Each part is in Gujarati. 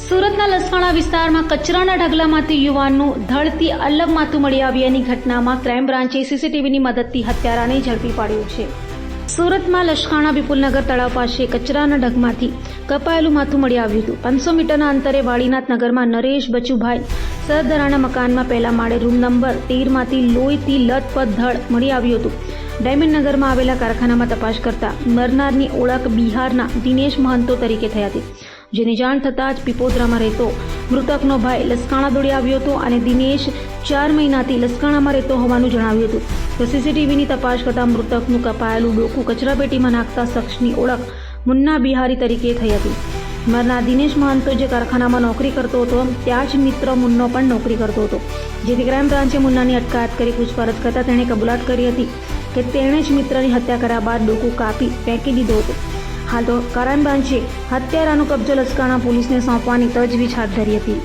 સુરતના લસકાણા વિસ્તારમાં કચરાના ઢગલામાંથી યુવાનનું ધડથી અલગ માથું મળી આવ્યાની ઘટનામાં ક્રાઇમ બ્રાન્ચે સીસીટીવીની મદદથી હત્યારાને ઝડપી પાડ્યો છે. સુરતમાં લસકાણા વિપુલનગર તળાવ પાસે કચરાના ઢગમાંથી કપાયેલું માથું મળી આવ્યું હતું. 500 મીટરના અંતરે વાડીનાથ નગરમાં નરેશ બચુભાઈ સરદરાના મકાનમાં પહેલા માળે રૂમ નંબર 13 માંથી લોહીથી લથપથ ધડ મળી આવ્યું હતું. ડાયમંડ નગરમાં આવેલા કારખાનામાં તપાસ કરતા મરનારની ઓળખ બિહારના દિનેશ મહંતો તરીકે થઈ હતી, જેની જાણ થતાં જ પીપોદરામાં રહેતો મૃતકનો ભાઈ લસકાણા દોડી આવ્યો હતો અને દિનેશ 4 મહિનાથી લસકાણામાં રહેતો હોવાનું જણાવ્યું હતું. તો સીસીટીવીની તપાસ કરતાં મૃતકનું કપાયેલું ડોકું કચરાપેટીમાં નાખતા શખ્સની ઓળખ મુન્ના બિહારી તરીકે થઈ હતી. મરનાર દિનેશ મહંતો જે કારખાનામાં નોકરી કરતો હતો ત્યાં જ મિત્ર મુન્નો પણ નોકરી કરતો હતો, જેથી ક્રાઇમ બ્રાન્ચે મુન્નાની અટકાયત કરી પૂછપરછ કરતા તેણે કબૂલાત કરી હતી કે તેણે જ મિત્રની હત્યા કર્યા બાદ ડોકું કાપી ફેંકી દીધો હતો. હાલ તો ક્રાઇમ બ્રાન્ચે હત્યારાનો કબજો લસકાણા પોલીસને સોંપવાની તજવીજ હાથ ધરી હતી.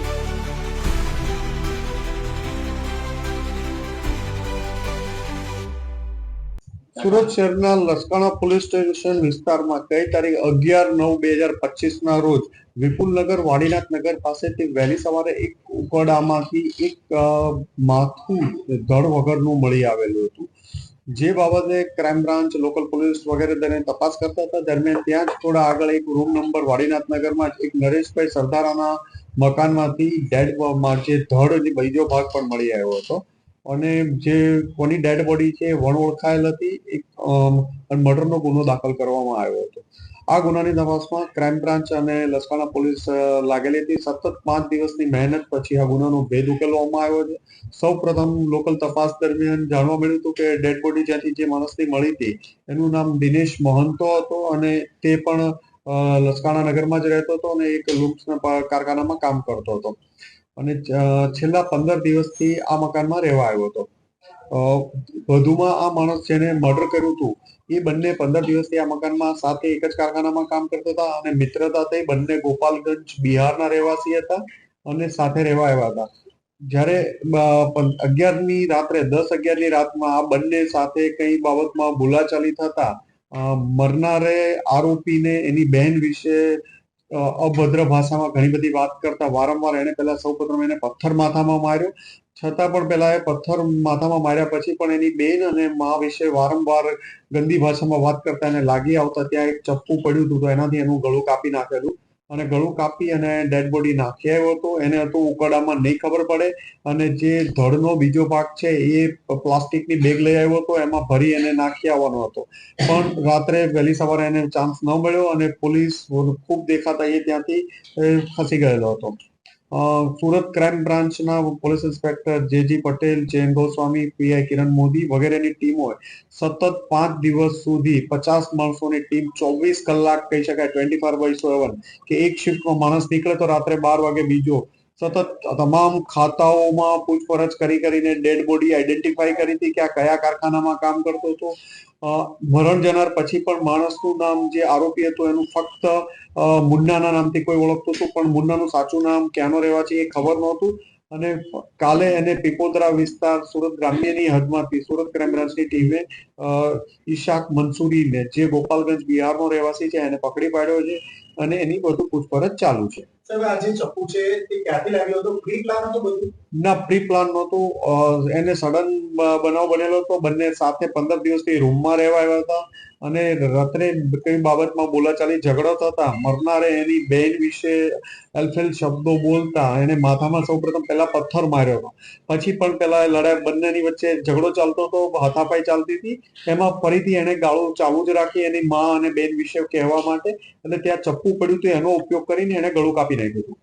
સુરત શહેરના લસકાણા પોલીસ સ્ટેશન વિસ્તારમાં ગઈ તારીખ 11/9/2025 ના રોજ વિપુલનગર વાડીનાથ નગર પાસેથી વહેલી સવારે એક ઉકરડામાંથી એક માથું ધડ વગરનું મળી આવેલું હતું. જે બાબતે ક્રાઇમ બ્રાન્ચ, લોકલ પોલીસ વગેરે તેને તપાસ કરતા હતા. દરમિયાન ત્યાં જ થોડા આગળ એક રૂમ નંબર વાડીનાથ નગરમાં એક નરેશભાઈ સરદારાના મકાનમાંથી ડેડ જે ધડ બીજો ભાગ પણ મળી આવ્યો હતો અને જે કોની ડેડ બોડી છે વણ ઓળખાયેલ હતી. એક મર્ડરનો ગુનો દાખલ કરવામાં આવ્યો હતો. આ ગુનાની તપાસમાં ક્રાઇમ બ્રાન્ચ અને લસકાણા પોલીસ લાગેલી હતી. સતત 5 દિવસની મહેનત પછી આ ગુનાનો ભેદ ઉકેલવામાં આવ્યો છે. સૌ પ્રથમ લોકલ તપાસ દરમિયાન જાણવા મળ્યું હતું કે ડેડ બોડી જ્યાંથી જે માણસની મળી હતી એનું નામ દિનેશ મહંતો હતો અને તે પણ લસકાણા નગરમાં જ રહેતો હતો અને એક લૂમ્સના કારખાનામાં કામ કરતો હતો અને છેલ્લા 15 દિવસથી આ મકાનમાં રહેવા આવ્યો હતો. વધુમાં આ માણસ જેને મર્ડર કર્યું હતું એ બંને 15 દિવસથી આ મકાનમાં સાથે એક જ કારખાનામાં કામ કરતા હતા અને મિત્રતાથી બંને ગોપાલગંજ બિહારના રહેવાસી હતા અને સાથે રહેવા આવ્યા હતા. જ્યારે 10-11ની રાતમાં આ બંને સાથે કઈ બાબતમાં બોલાચાલી થતા મરનારે આરોપીને એની બહેન વિશે અભદ્ર ભાષામાં ઘણી બધી વાત કરતા વારંવાર એને પહેલા સૌપ્રથમ એને પથ્થર માથામાં માર્યો. છતાં પણ પેલા એ પથ્થર માથામાં માર્યા પછી પણ એની બેન અને મા વિશે વારંવાર ગંદી ભાષામાં વાત કરતા એને લાગી આવતા ત્યાં એક ચપ્પુ પડ્યું હતું તો એનાથી એનું ગળું કાપી નાખેલું અને ગળું કાપી અને ડેડ બોડી નાખી આવ્યો હતો. એને હતું ઉકરડામાં નહીં ખબર પડે અને જે ધડનો બીજો ભાગ છે એ પ્લાસ્ટિકની બેગ લઈ આવ્યો હતો, એમાં ભરી એને નાખી આવવાનો હતો. પણ રાત્રે વહેલી સવારે એને ચાન્સ ન મળ્યો અને પોલીસ ખૂબ દેખાતા એ ત્યાંથી ખસી ગયેલો હતો. સુરત ક્રાઇમ બ્રાન્ચના police inspector JG. Patel, Jain Goswami, PI Kiran Modi વગેરેની ટીમોએ સતત 5 દિવસ સુધી 50 માણસોની ટીમ 24 કલાક કહી શકાય 24/7 કે એક શિફ્ટમાં માણસ નીકળે તો રાત્રે 12 વાગે બીજો સતત તમામ ખાતાઓમાં પૂછપરછ કરીને ડેડ બોડી આઈડેન્ટિફાઈ કરી હતી કે આ કયા કારખાનામાં કામ કરતો હતો. મરણ જનાર પછી પણ માણસનું નામ જે આરોપી હતો એનું ફક્ત મુન્નાના નામથી કોઈ ઓળખતું હતું, પણ મુન્નાનું સાચું નામ ક્યાંનો રહેવાસી એ ખબર નહોતું. અને કાલે એને પીપોદરા વિસ્તાર સુરત ગ્રામ્યની હદમાંથી સુરત ક્રાઇમ બ્રાન્ચની ટીમે ઈશાક મંસૂરીને જે ગોપાલગંજ બિહારનો રહેવાસી છે એને પકડી પાડ્યો છે અને એની વધુ પૂછપરછ ચાલુ છે. ના, પ્રી પ્લાન નહોતું. એને સડન બનાવ બનેલો હતો. બંને સાથે 15 દિવસથી રૂમમાં રહેવા આવ્યા હતા અને રાત્રે કઈ બાબતમાં બોલાચાલી ઝઘડો થતા મરનારે એની બેન વિશે એલફેલ શબ્દો બોલતા એને માથામાં સૌપ્રથમ પહેલા પથ્થર માર્યો હતો. પછી પણ પેલા લડાઈ બંનેની વચ્ચે ઝઘડો ચાલતો હતો, હાથાપાઈ ચાલતી હતી. એમાં ફરીથી એને ગાળો ચાલુ જ રાખી એની મા અને બેન વિશે કહેવા માટે અને ત્યાં ચપ્પુ પડ્યું હતું એનો ઉપયોગ કરીને એને ગળું કાપી નાખ્યું હતું.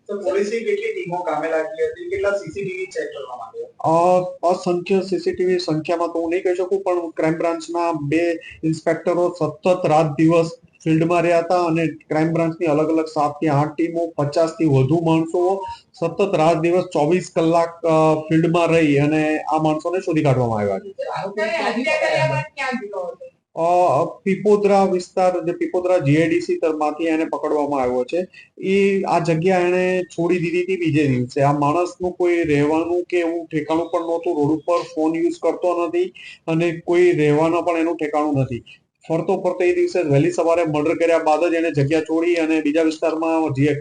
અસંખ્ય સીસીટીવી સંખ્યામાં તો હું નહીં કહી શકું, પણ ક્રાઇમ બ્રાન્ચના 2 ઇન્સ્પેક્ટરો સતત રાત દિવસ ફિલ્ડમાં રહ્યા હતા અને ક્રાઇમ બ્રાન્ચની અલગ 7 થી 8 ટીમો 50 થી વધુ માણસો સતત રાત દિવસ 24 કલાક ફિલ્ડમાં રહી અને આ માણસોને શોધી કાઢવામાં આવ્યા છે. પીપોદરા વિસ્તાર જે પીપોદરા જીઆઈડીસી માંથી એને પકડવામાં આવ્યો છે. એ આ જગ્યા એને છોડી દીધી હતી બીજે દિવસે. આ માણસનું કોઈ રહેવાનું કે એવું ઠેકાણું પણ નહોતું. રોડ ઉપર ફોન યુઝ કરતો નથી અને કોઈ રહેવાના પણ એનું ઠેકાણું નથી. ફરતો ફરતો એ દિવસે વહેલી સવારે મર્ડર કર્યા બાદ જ એને જગ્યા છોડી અને બીજા વિસ્તારમાં જે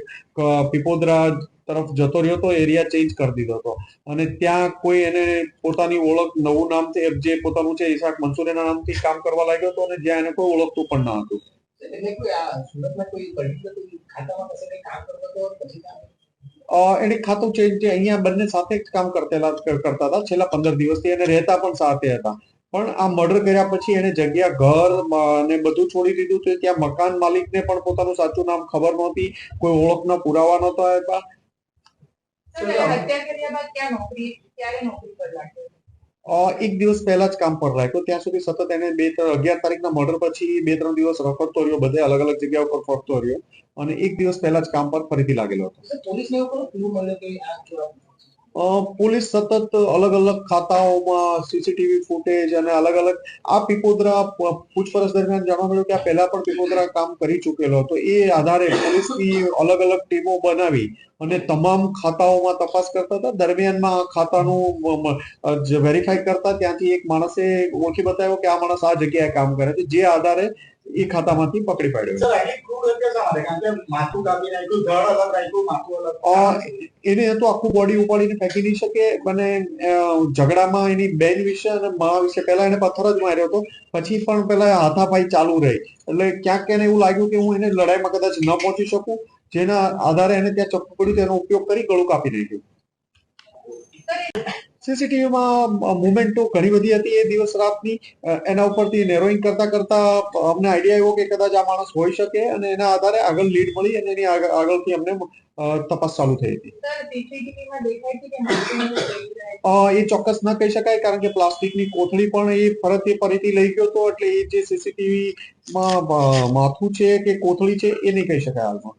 પીપોદરા તરફ જતો રહ્યો હતો, એરિયા ચેન્જ કરી દીધો હતો અને ત્યાં કોઈ એને પોતાની ઓળખ નવું નામ જે પોતાનું છે ઇસાક મંસૂરીના નામથી કામ કરવા લાગ્યો હતો અને જ્યાં એને કોઈ ઓળખતું પણ ન હતું. એટલે કોઈ આ સુરતમાં કોઈ પર્ટિક્યુલર ખાતામાં કશે કંઈ કામ કરતો હતો પછી એને ખાતું ચેન્જ અહીંયા બંને સાથે જ કામ કરતા હતા છેલ્લા 15 દિવસથી અને રહેતા પણ સાથે હતા. પણ આ મર્ડર કર્યા પછી એને જગ્યા, ઘર અને બધું છોડી દીધું છે. ત્યાં મકાન માલિકને પણ પોતાનું સાચું નામ ખબર નહોતી, કોઈ ઓળખના પુરાવા નહોતા આપ્યા. હત્યા કર્યા બાદ ક્યારે નોકરી પર લાગ્યો? એક દિવસ પહેલા જ કામ પર રાખ્યો. ત્યાં સુધી સતત એને 11 તારીખના મર્ડર પછી 2-3 દિવસ રખડતો રહ્યો, બધે અલગ અલગ જગ્યા ઉપર ફરતો રહ્યો અને એક દિવસ પહેલા જ કામ પર ફરીથી લાગેલો હતો. પોલીસને એવું કોઈ ક્લુ મળ્યો કે આ કેવા? પોલીસ સતત અલગ અલગ ખાતાઓમાં સીસીટીવી ફૂટેજ અને અલગ અલગ આ પીપોદરા પૂછપરછ દરમિયાન જાણવા મળ્યું કે આ પહેલા પણ પીપોદરા કામ કરી ચૂકેલો હતો. એ આધારે પોલીસની અલગ અલગ ટીમો બનાવી અને તમામ ખાતાઓમાં તપાસ કરતા હતા. દરમિયાનમાં આ ખાતાનું વેરીફાઈ કરતા ત્યાંથી એક માણસે ઓળખી બતાવ્યો કે આ માણસ આ જગ્યાએ કામ કરે છે, જે આધારે એ ખાતામાંથી પકડી પાડ્યો. એને તો આખું બોડી ઉપાડીને ફેંકી નહીં શકે અને ઝઘડામાં એની બેન વિશે અને મા વિશે પહેલા એને પથ્થર જ માર્યો હતો, પછી પણ પેલા હાથાપાઈ ચાલુ રહી. એટલે ક્યાંક એને એવું લાગ્યું કે હું એને લડાઈમાં કદાચ ન પહોંચી શકું, જેના આધારે એને ત્યાં ચપ્પુ પડ્યું, તેનો ઉપયોગ કરી ગળું કાપી નાખ્યું. સીસીટીવીમાં મુવમેન્ટો ઘણી બધી હતી એ દિવસ રાતની. એના ઉપરથી નેરોઈંગ કરતા કરતા અમને આઈડિયા આવ્યો કે કદાચ આ માણસ હોઈ શકે અને એના આધારે આગળ લીડ મળી અને એની આગળથી અમને તપાસ ચાલુ થઈ હતી. એ ચોક્કસ ન કહી શકાય કારણ કે પ્લાસ્ટિકની કોથળી પણ એ ફરીથી લઈ ગયો હતો, એટલે એ જે સીસીટીવી માં માથું છે કે કોથળી છે એ નહીં કહી શકાય હાલમાં.